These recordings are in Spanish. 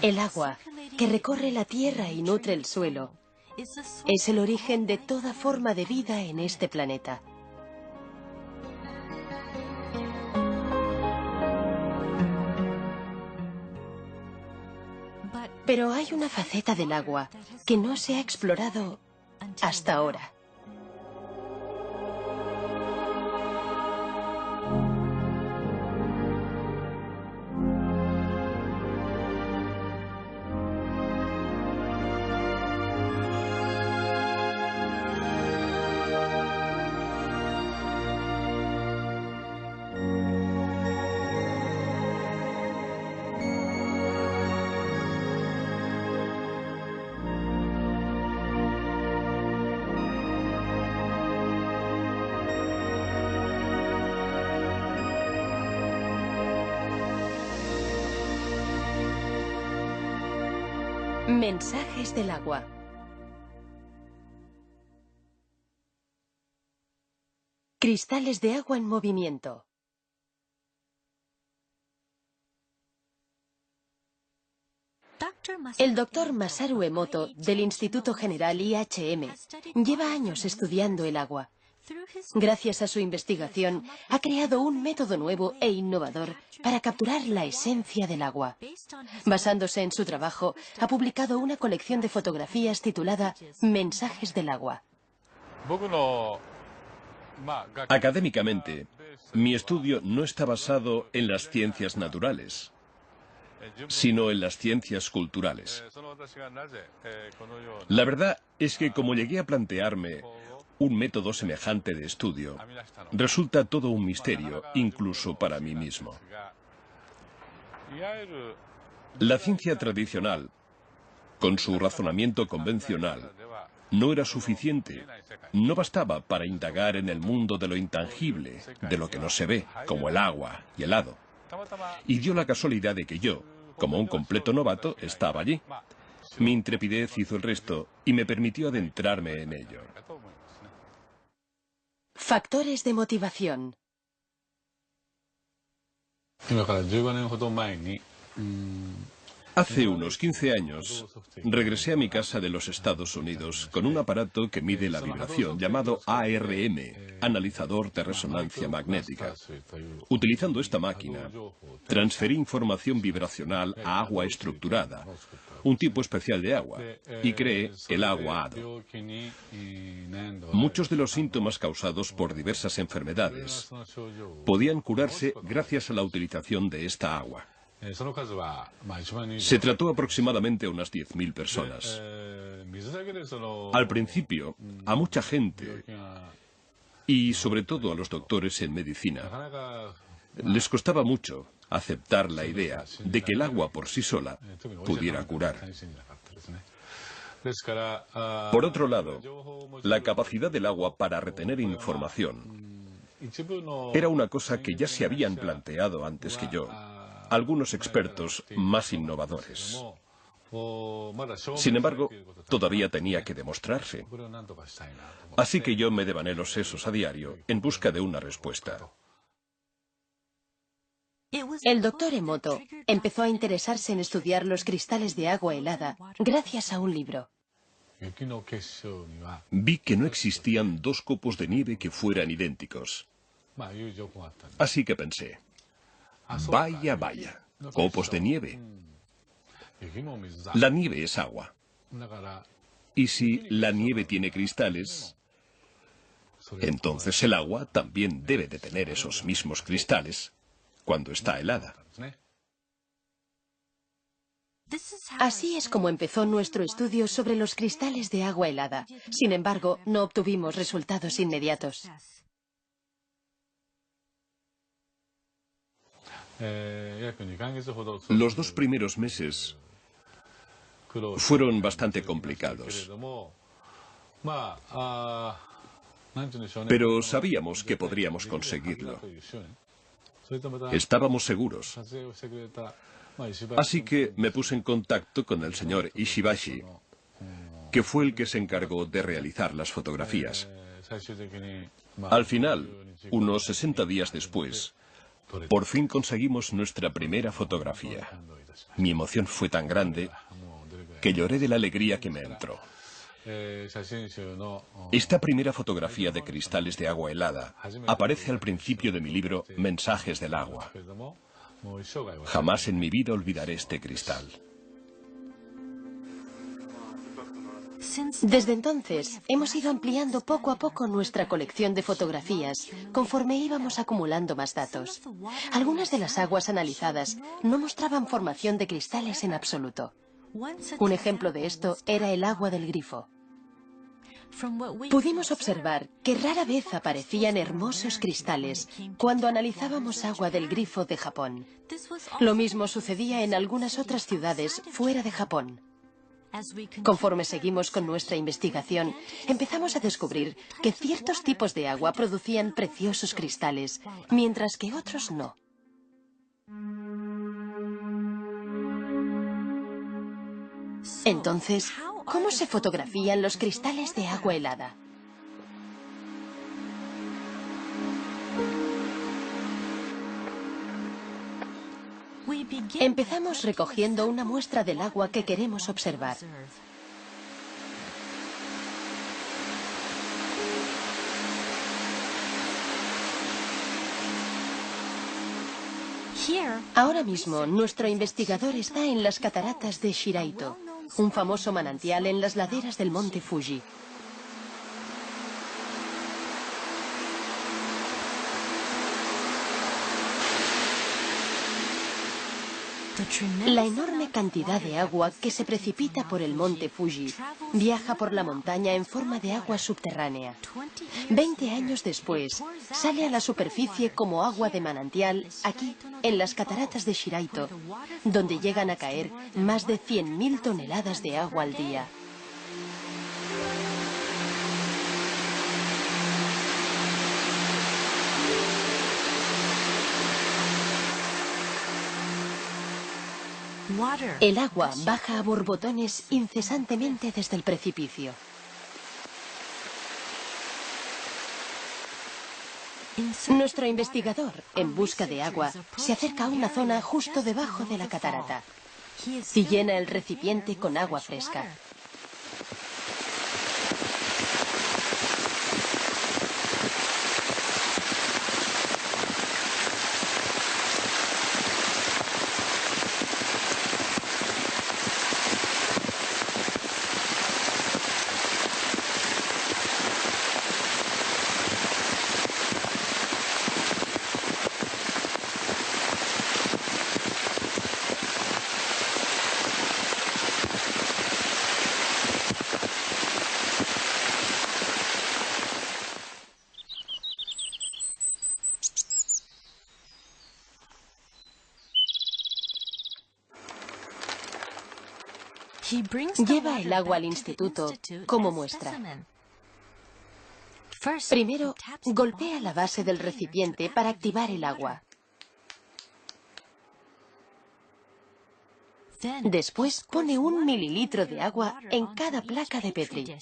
El agua, que recorre la tierra y nutre el suelo, es el origen de toda forma de vida en este planeta. Pero hay una faceta del agua que no se ha explorado hasta ahora. Mensajes del agua. Cristales de agua en movimiento. El doctor Masaru Emoto, del Instituto General IHM, lleva años estudiando el agua. Gracias a su investigación, ha creado un método nuevo e innovador para capturar la esencia del agua. Basándose en su trabajo, ha publicado una colección de fotografías titulada Mensajes del agua. Académicamente, mi estudio no está basado en las ciencias naturales, sino en las ciencias culturales. La verdad es que como llegué a plantearme un método semejante de estudio, resulta todo un misterio, incluso para mí mismo. La ciencia tradicional, con su razonamiento convencional, no era suficiente. No bastaba para indagar en el mundo de lo intangible, de lo que no se ve, como el agua y el hado. Y dio la casualidad de que yo, como un completo novato, estaba allí. Mi intrepidez hizo el resto y me permitió adentrarme en ello. Factores de motivación. Hace unos 15 años, regresé a mi casa de los Estados Unidos con un aparato que mide la vibración llamado ARM, analizador de resonancia magnética. Utilizando esta máquina, transferí información vibracional a agua estructurada, un tipo especial de agua, y creé el agua hado. Muchos de los síntomas causados por diversas enfermedades podían curarse gracias a la utilización de esta agua. Se trató aproximadamente a unas 10.000 personas. Al principio, a mucha gente, y sobre todo a los doctores en medicina, les costaba mucho aceptar la idea de que el agua por sí sola pudiera curar. Por otro lado, la capacidad del agua para retener información era una cosa que ya se habían planteado antes que yo algunos expertos más innovadores. Sin embargo, todavía tenía que demostrarse. Así que yo me devané los sesos a diario en busca de una respuesta. El doctor Emoto empezó a interesarse en estudiar los cristales de agua helada gracias a un libro. Vi que no existían dos copos de nieve que fueran idénticos. Así que pensé, vaya, vaya, copos de nieve. La nieve es agua. Y si la nieve tiene cristales, entonces el agua también debe de tener esos mismos cristales cuando está helada. Así es como empezó nuestro estudio sobre los cristales de agua helada. Sin embargo, no obtuvimos resultados inmediatos. Los 2 primeros meses fueron bastante complicados. Pero sabíamos que podríamos conseguirlo. Estábamos seguros. Así que me puse en contacto con el señor Ishibashi, que fue el que se encargó de realizar las fotografías. Al final, unos 60 días después, por fin conseguimos nuestra primera fotografía. Mi emoción fue tan grande que lloré de la alegría que me entró. Esta primera fotografía de cristales de agua helada aparece al principio de mi libro Mensajes del agua. Jamás en mi vida olvidaré este cristal. Desde entonces, hemos ido ampliando poco a poco nuestra colección de fotografías, conforme íbamos acumulando más datos. Algunas de las aguas analizadas no mostraban formación de cristales en absoluto. Un ejemplo de esto era el agua del grifo. Pudimos observar que rara vez aparecían hermosos cristales cuando analizábamos agua del grifo de Japón. Lo mismo sucedía en algunas otras ciudades fuera de Japón. Conforme seguimos con nuestra investigación, empezamos a descubrir que ciertos tipos de agua producían preciosos cristales, mientras que otros no. Entonces, ¿cómo se fotografían los cristales de agua helada? Empezamos recogiendo una muestra del agua que queremos observar. Ahora mismo, nuestro investigador está en las cataratas de Shiraito, un famoso manantial en las laderas del monte Fuji. La enorme cantidad de agua que se precipita por el monte Fuji viaja por la montaña en forma de agua subterránea. 20 años después, sale a la superficie como agua de manantial aquí, en las cataratas de Shiraito, donde llegan a caer más de 100.000 toneladas de agua al día. El agua baja a borbotones incesantemente desde el precipicio. Nuestro investigador, en busca de agua, se acerca a una zona justo debajo de la catarata y llena el recipiente con agua fresca. Lleva el agua al instituto como muestra. Primero, golpea la base del recipiente para activar el agua. Después pone 1 mililitro de agua en cada placa de Petri.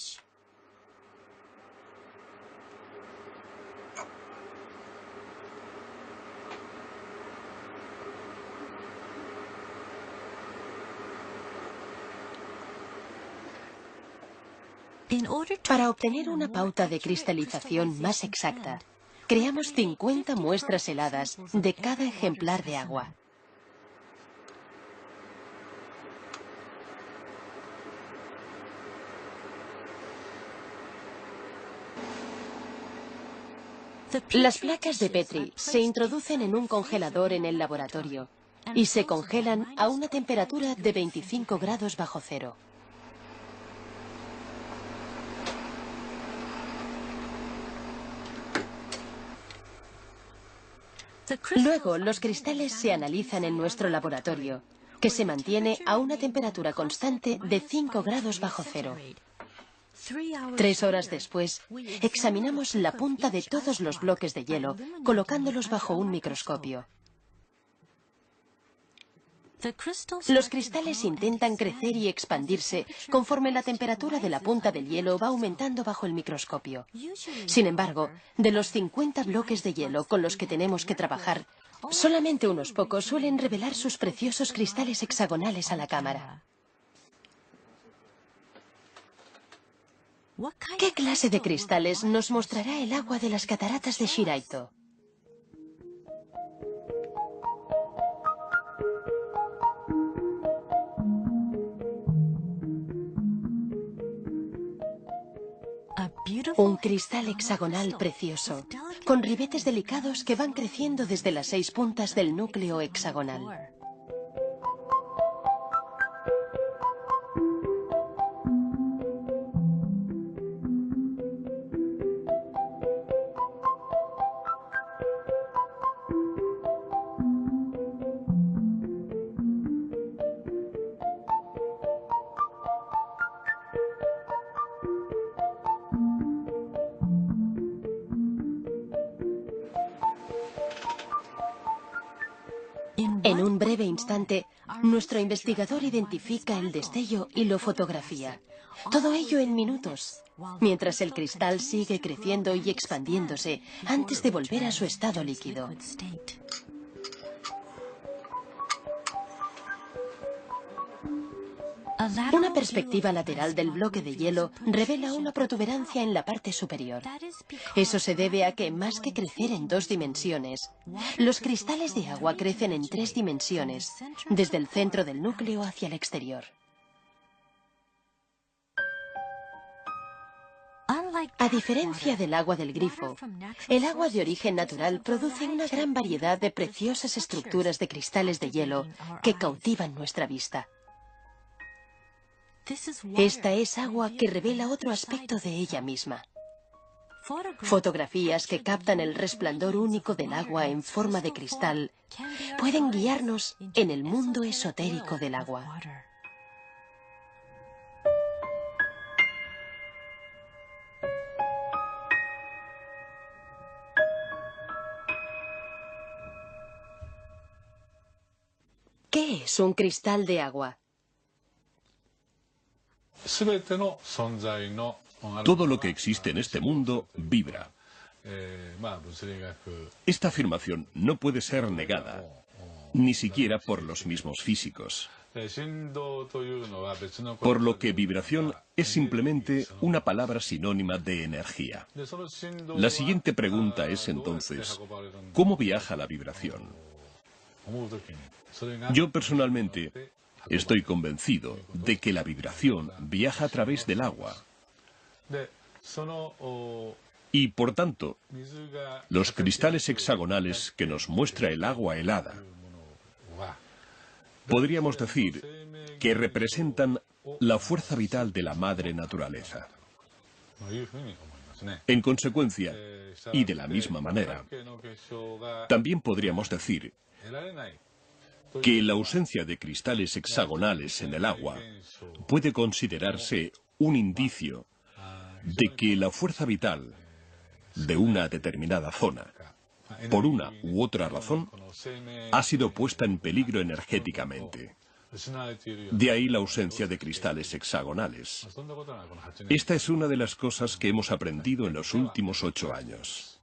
Para obtener una pauta de cristalización más exacta, creamos 50 muestras heladas de cada ejemplar de agua. Las placas de Petri se introducen en un congelador en el laboratorio y se congelan a una temperatura de 25 grados bajo cero. Luego, los cristales se analizan en nuestro laboratorio, que se mantiene a una temperatura constante de 5 grados bajo cero. 3 horas después, examinamos la punta de todos los bloques de hielo, colocándolos bajo un microscopio. Los cristales intentan crecer y expandirse conforme la temperatura de la punta del hielo va aumentando bajo el microscopio. Sin embargo, de los 50 bloques de hielo con los que tenemos que trabajar, solamente unos pocos suelen revelar sus preciosos cristales hexagonales a la cámara. ¿Qué clase de cristales nos mostrará el agua de las cataratas de Shiraito? Un cristal hexagonal precioso, con ribetes delicados que van creciendo desde las 6 puntas del núcleo hexagonal. En un breve instante, nuestro investigador identifica el destello y lo fotografía. Todo ello en minutos, mientras el cristal sigue creciendo y expandiéndose antes de volver a su estado líquido. Una perspectiva lateral del bloque de hielo revela una protuberancia en la parte superior. Eso se debe a que, más que crecer en 2 dimensiones, los cristales de agua crecen en 3 dimensiones, desde el centro del núcleo hacia el exterior. A diferencia del agua del grifo, el agua de origen natural produce una gran variedad de preciosas estructuras de cristales de hielo que cautivan nuestra vista. Esta es agua que revela otro aspecto de ella misma. Fotografías que captan el resplandor único del agua en forma de cristal pueden guiarnos en el mundo esotérico del agua. ¿Qué es un cristal de agua? Todo lo que existe en este mundo vibra. Esta afirmación no puede ser negada, ni siquiera por los mismos físicos. Por lo que vibración es simplemente una palabra sinónima de energía. La siguiente pregunta es entonces, ¿cómo viaja la vibración? Yo personalmente estoy convencido de que la vibración viaja a través del agua. Y por tanto, los cristales hexagonales que nos muestra el agua helada, podríamos decir que representan la fuerza vital de la madre naturaleza. En consecuencia, y de la misma manera, también podríamos decir que la ausencia de cristales hexagonales en el agua puede considerarse un indicio de que la fuerza vital de una determinada zona, por una u otra razón, ha sido puesta en peligro energéticamente. De ahí la ausencia de cristales hexagonales. Esta es una de las cosas que hemos aprendido en los últimos 8 años.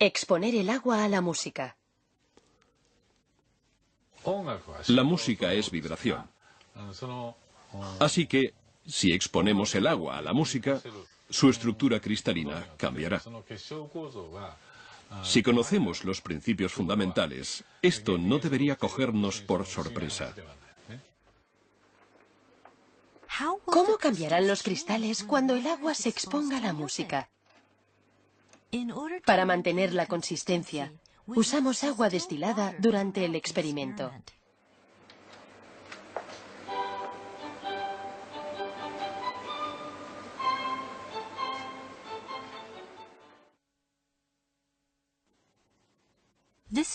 Exponer el agua a la música. La música es vibración. Así que, si exponemos el agua a la música, su estructura cristalina cambiará. Si conocemos los principios fundamentales, esto no debería cogernos por sorpresa. ¿Cómo cambiarán los cristales cuando el agua se exponga a la música? Para mantener la consistencia, usamos agua destilada durante el experimento.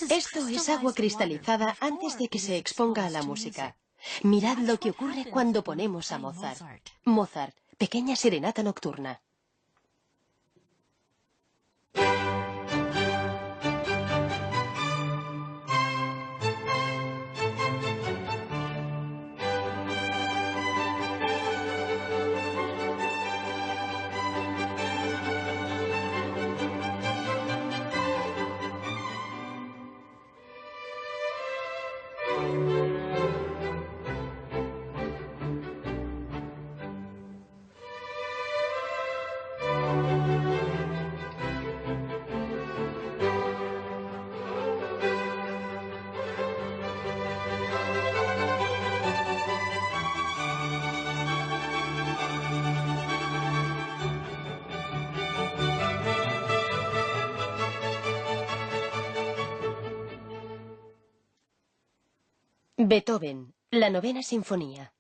Esto es agua cristalizada antes de que se exponga a la música. Mirad lo que ocurre cuando ponemos a Mozart. Mozart, Pequeña Serenata Nocturna. Beethoven, la Novena Sinfonía.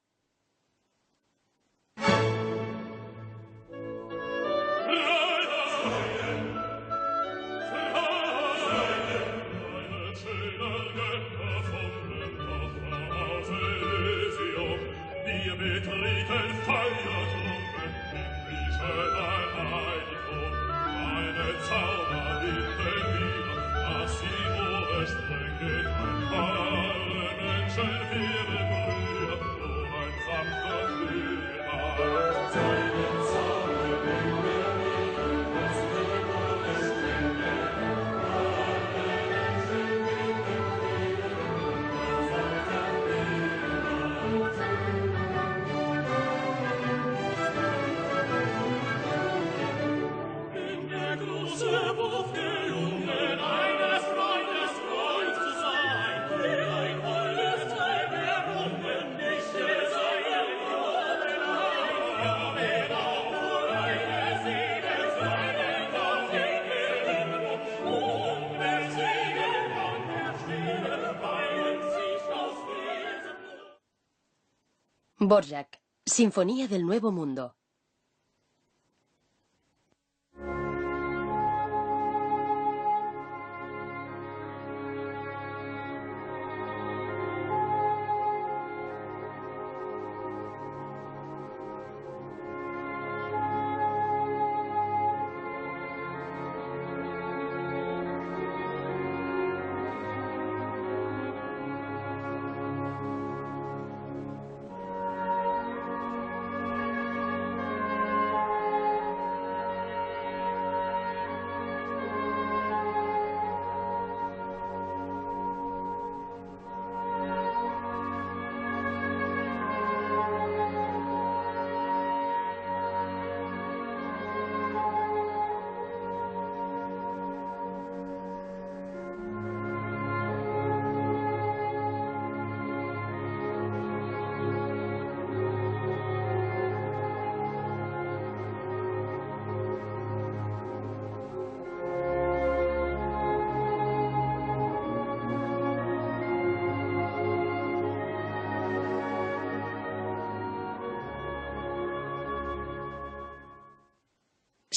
Dvorak, Sinfonía del Nuevo Mundo.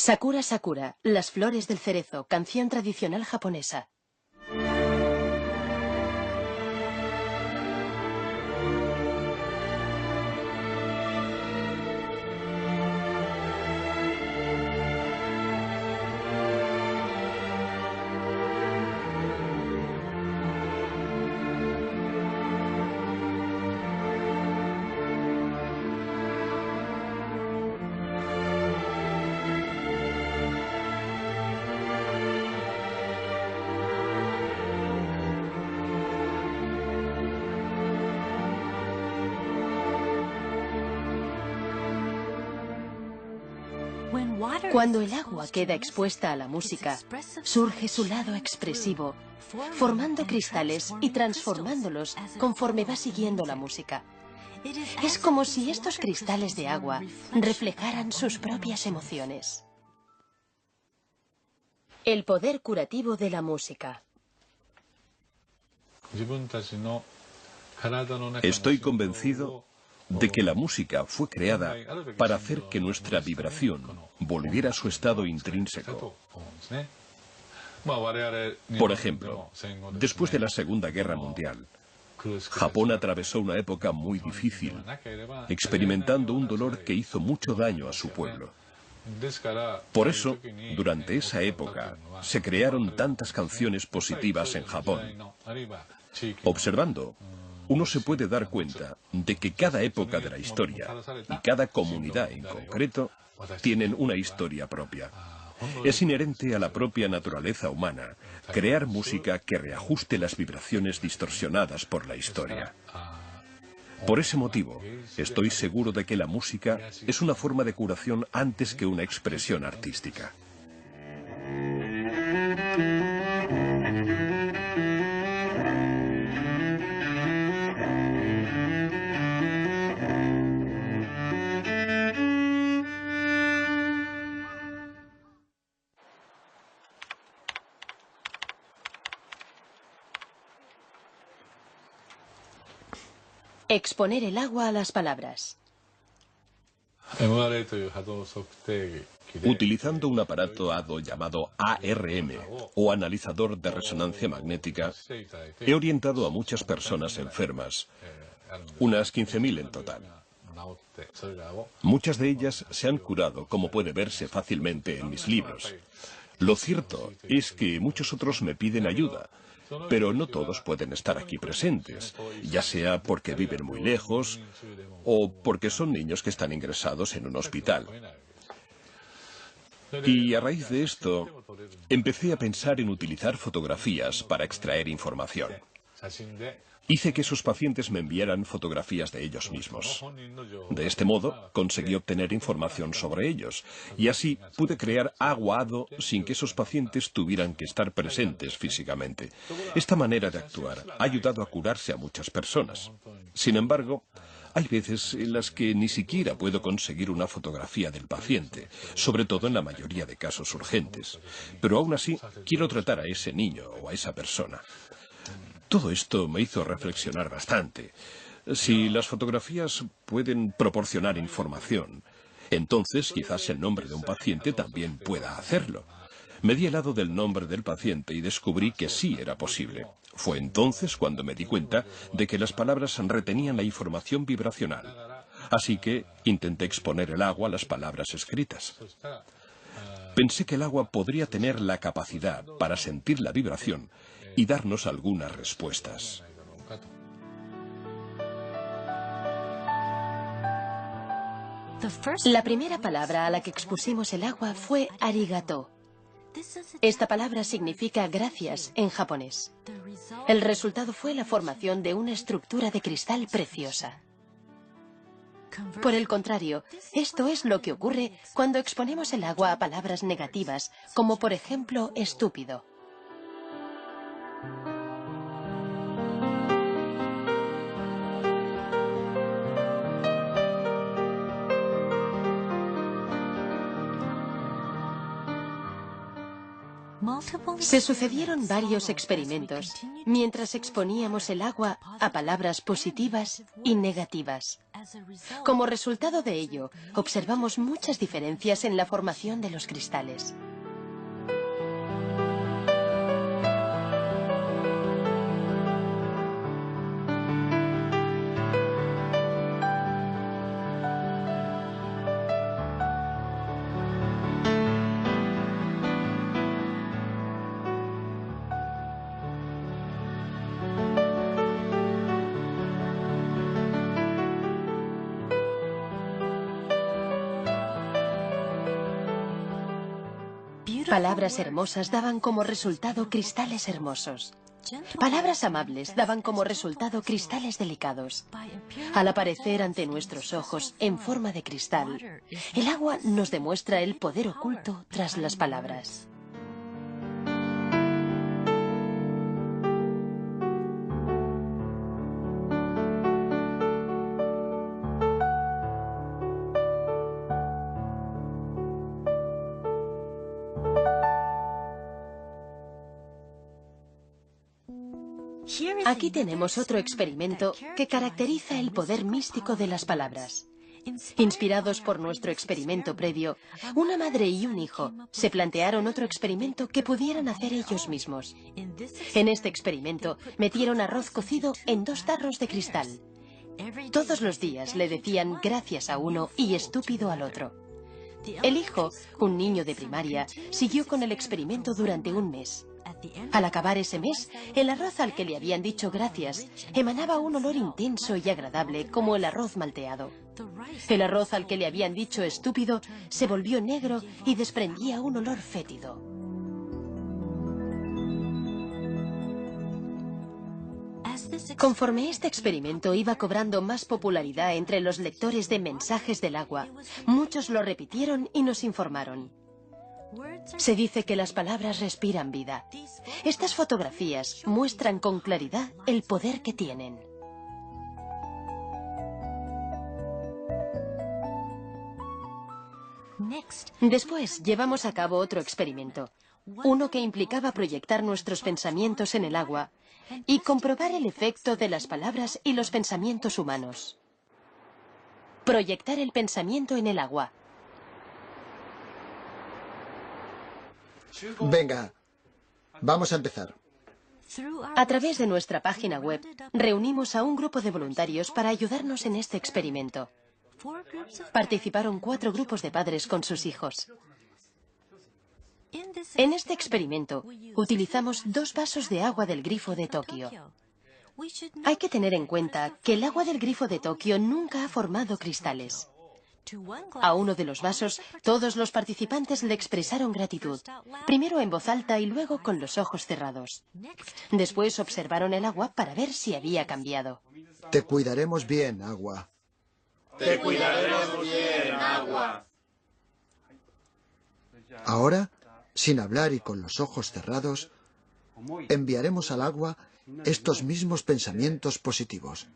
Sakura Sakura, Las flores del cerezo, canción tradicional japonesa. Cuando el agua queda expuesta a la música, surge su lado expresivo, formando cristales y transformándolos conforme va siguiendo la música. Es como si estos cristales de agua reflejaran sus propias emociones. El poder curativo de la música. Estoy convencido de que la música fue creada para hacer que nuestra vibración volviera a su estado intrínseco. Por ejemplo, después de la Segunda Guerra Mundial, Japón atravesó una época muy difícil, experimentando un dolor que hizo mucho daño a su pueblo. Por eso, durante esa época, se crearon tantas canciones positivas en Japón. Observando, uno se puede dar cuenta de que cada época de la historia y cada comunidad en concreto tienen una historia propia. Es inherente a la propia naturaleza humana crear música que reajuste las vibraciones distorsionadas por la historia. Por ese motivo, estoy seguro de que la música es una forma de curación antes que una expresión artística. Exponer el agua a las palabras. Utilizando un aparato HADO llamado ARM, o analizador de resonancia magnética, he orientado a muchas personas enfermas, unas 15.000 en total. Muchas de ellas se han curado, como puede verse fácilmente en mis libros. Lo cierto es que muchos otros me piden ayuda, pero no todos pueden estar aquí presentes, ya sea porque viven muy lejos o porque son niños que están ingresados en un hospital. Y a raíz de esto, empecé a pensar en utilizar fotografías para extraer información. Hice que esos pacientes me enviaran fotografías de ellos mismos. De este modo, conseguí obtener información sobre ellos, y así pude crear agua HADO sin que esos pacientes tuvieran que estar presentes físicamente. Esta manera de actuar ha ayudado a curarse a muchas personas. Sin embargo, hay veces en las que ni siquiera puedo conseguir una fotografía del paciente, sobre todo en la mayoría de casos urgentes. Pero aún así, quiero tratar a ese niño o a esa persona. Todo esto me hizo reflexionar bastante. Si las fotografías pueden proporcionar información, entonces quizás el nombre de un paciente también pueda hacerlo. Me di helado del nombre del paciente y descubrí que sí era posible. Fue entonces cuando me di cuenta de que las palabras retenían la información vibracional. Así que intenté exponer el agua a las palabras escritas. Pensé que el agua podría tener la capacidad para sentir la vibración y darnos algunas respuestas. La primera palabra a la que expusimos el agua fue arigato. Esta palabra significa gracias en japonés. El resultado fue la formación de una estructura de cristal preciosa. Por el contrario, esto es lo que ocurre cuando exponemos el agua a palabras negativas, como por ejemplo estúpido. Se sucedieron varios experimentos mientras exponíamos el agua a palabras positivas y negativas. Como resultado de ello, observamos muchas diferencias en la formación de los cristales. Palabras hermosas daban como resultado cristales hermosos. Palabras amables daban como resultado cristales delicados. Al aparecer ante nuestros ojos en forma de cristal, el agua nos demuestra el poder oculto tras las palabras. Aquí tenemos otro experimento que caracteriza el poder místico de las palabras. Inspirados por nuestro experimento previo, una madre y un hijo se plantearon otro experimento que pudieran hacer ellos mismos. En este experimento metieron arroz cocido en 2 tarros de cristal. Todos los días le decían gracias a uno y estúpido al otro. El hijo, un niño de primaria, siguió con el experimento durante un mes. Al acabar ese mes, el arroz al que le habían dicho gracias emanaba un olor intenso y agradable como el arroz malteado. El arroz al que le habían dicho estúpido se volvió negro y desprendía un olor fétido. Conforme este experimento iba cobrando más popularidad entre los lectores de Mensajes del Agua, muchos lo repitieron y nos informaron. Se dice que las palabras respiran vida. Estas fotografías muestran con claridad el poder que tienen. Después llevamos a cabo otro experimento, uno que implicaba proyectar nuestros pensamientos en el agua y comprobar el efecto de las palabras y los pensamientos humanos. Proyectar el pensamiento en el agua. Venga, vamos a empezar. A través de nuestra página web, reunimos a un grupo de voluntarios para ayudarnos en este experimento. Participaron 4 grupos de padres con sus hijos. En este experimento, utilizamos 2 vasos de agua del grifo de Tokio. Hay que tener en cuenta que el agua del grifo de Tokio nunca ha formado cristales. A uno de los vasos, todos los participantes le expresaron gratitud, primero en voz alta y luego con los ojos cerrados. Después observaron el agua para ver si había cambiado. Te cuidaremos bien, agua. Te cuidaremos bien, agua. Ahora, sin hablar y con los ojos cerrados, enviaremos al agua estos mismos pensamientos positivos.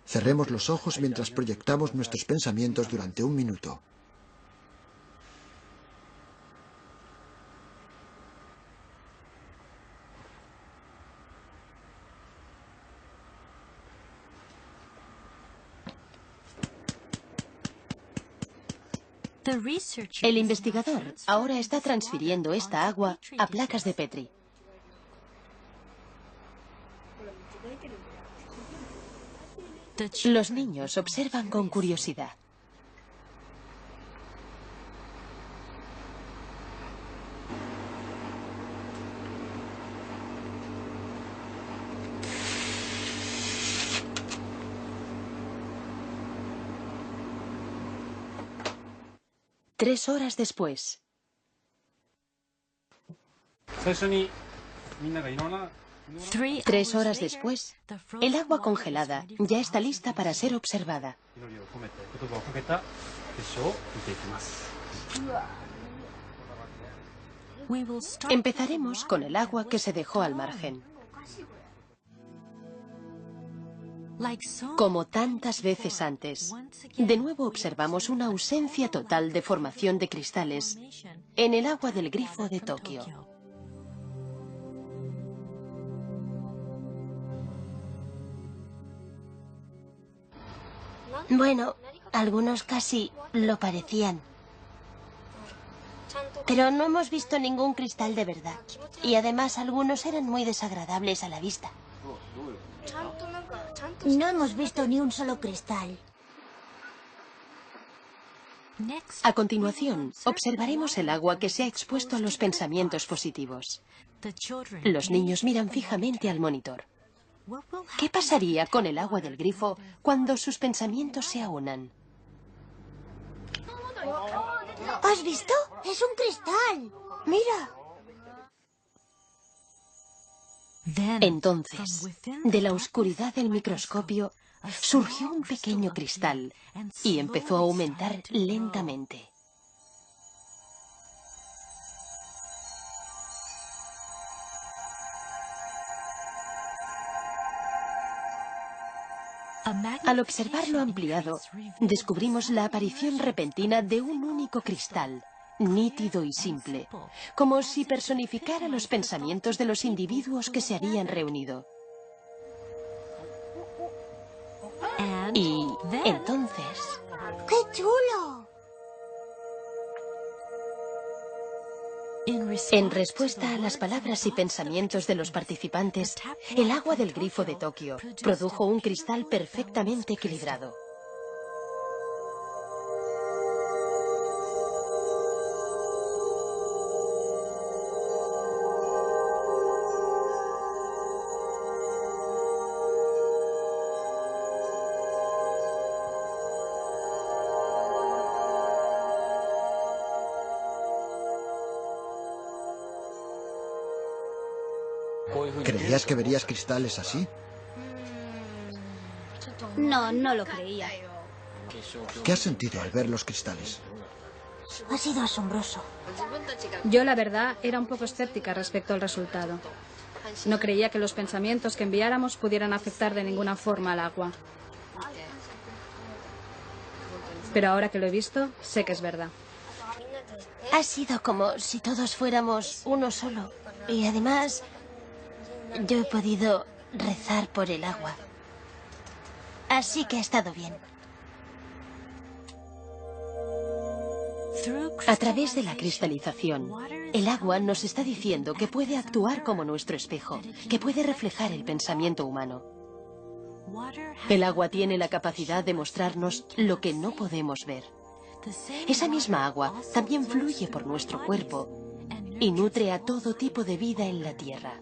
Cerremos los ojos mientras proyectamos nuestros pensamientos durante 1 minuto. El investigador ahora está transfiriendo esta agua a placas de Petri. Los niños observan con curiosidad. Tres horas después. 3 horas después, el agua congelada ya está lista para ser observada. Empezaremos con el agua que se dejó al margen. Como tantas veces antes, de nuevo observamos una ausencia total de formación de cristales en el agua del grifo de Tokio. Bueno, algunos casi lo parecían. Pero no hemos visto ningún cristal de verdad. Y además algunos eran muy desagradables a la vista. No hemos visto ni un solo cristal. A continuación, observaremos el agua que se ha expuesto a los pensamientos positivos. Los niños miran fijamente al monitor. ¿Qué pasaría con el agua del grifo cuando sus pensamientos se aunan? ¿Has visto? ¡Es un cristal! ¡Mira! Entonces, de la oscuridad del microscopio, surgió un pequeño cristal y empezó a aumentar lentamente. Al observarlo ampliado, descubrimos la aparición repentina de un único cristal, nítido y simple, como si personificara los pensamientos de los individuos que se habían reunido. Y entonces... ¡Qué chulo! En respuesta a las palabras y pensamientos de los participantes, el agua del grifo de Tokio produjo un cristal perfectamente equilibrado. ¿Creías que verías cristales así? No, no lo creía. ¿Qué has sentido al ver los cristales? Ha sido asombroso. Yo, la verdad, era un poco escéptica respecto al resultado. No creía que los pensamientos que enviáramos pudieran afectar de ninguna forma al agua. Pero ahora que lo he visto, sé que es verdad. Ha sido como si todos fuéramos uno solo. Y además, yo he podido rezar por el agua. Así que ha estado bien. A través de la cristalización, el agua nos está diciendo que puede actuar como nuestro espejo, que puede reflejar el pensamiento humano. El agua tiene la capacidad de mostrarnos lo que no podemos ver. Esa misma agua también fluye por nuestro cuerpo y nutre a todo tipo de vida en la Tierra.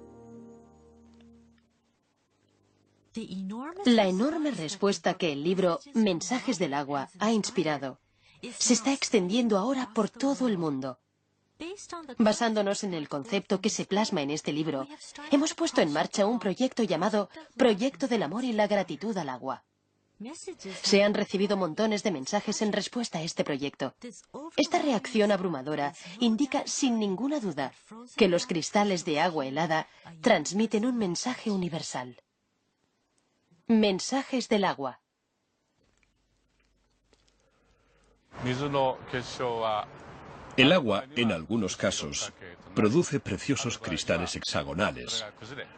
La enorme respuesta que el libro Mensajes del agua ha inspirado se está extendiendo ahora por todo el mundo. Basándonos en el concepto que se plasma en este libro, hemos puesto en marcha un proyecto llamado Proyecto del Amor y la Gratitud al Agua. Se han recibido montones de mensajes en respuesta a este proyecto. Esta reacción abrumadora indica sin ninguna duda que los cristales de agua helada transmiten un mensaje universal. Mensajes del agua. El agua, en algunos casos, produce preciosos cristales hexagonales,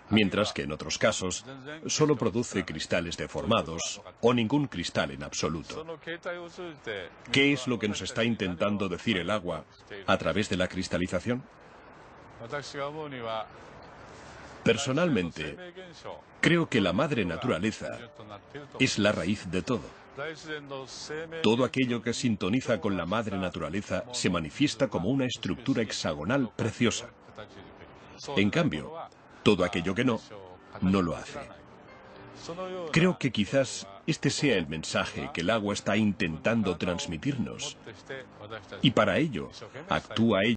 mientras que en otros casos solo produce cristales deformados o ningún cristal en absoluto. ¿Qué es lo que nos está intentando decir el agua a través de la cristalización? Personalmente, creo que la madre naturaleza es la raíz de todo. Todo aquello que sintoniza con la madre naturaleza se manifiesta como una estructura hexagonal preciosa. En cambio, todo aquello que no, no lo hace. Creo que quizás este sea el mensaje que el agua está intentando transmitirnos. Y para ello, actúa ella.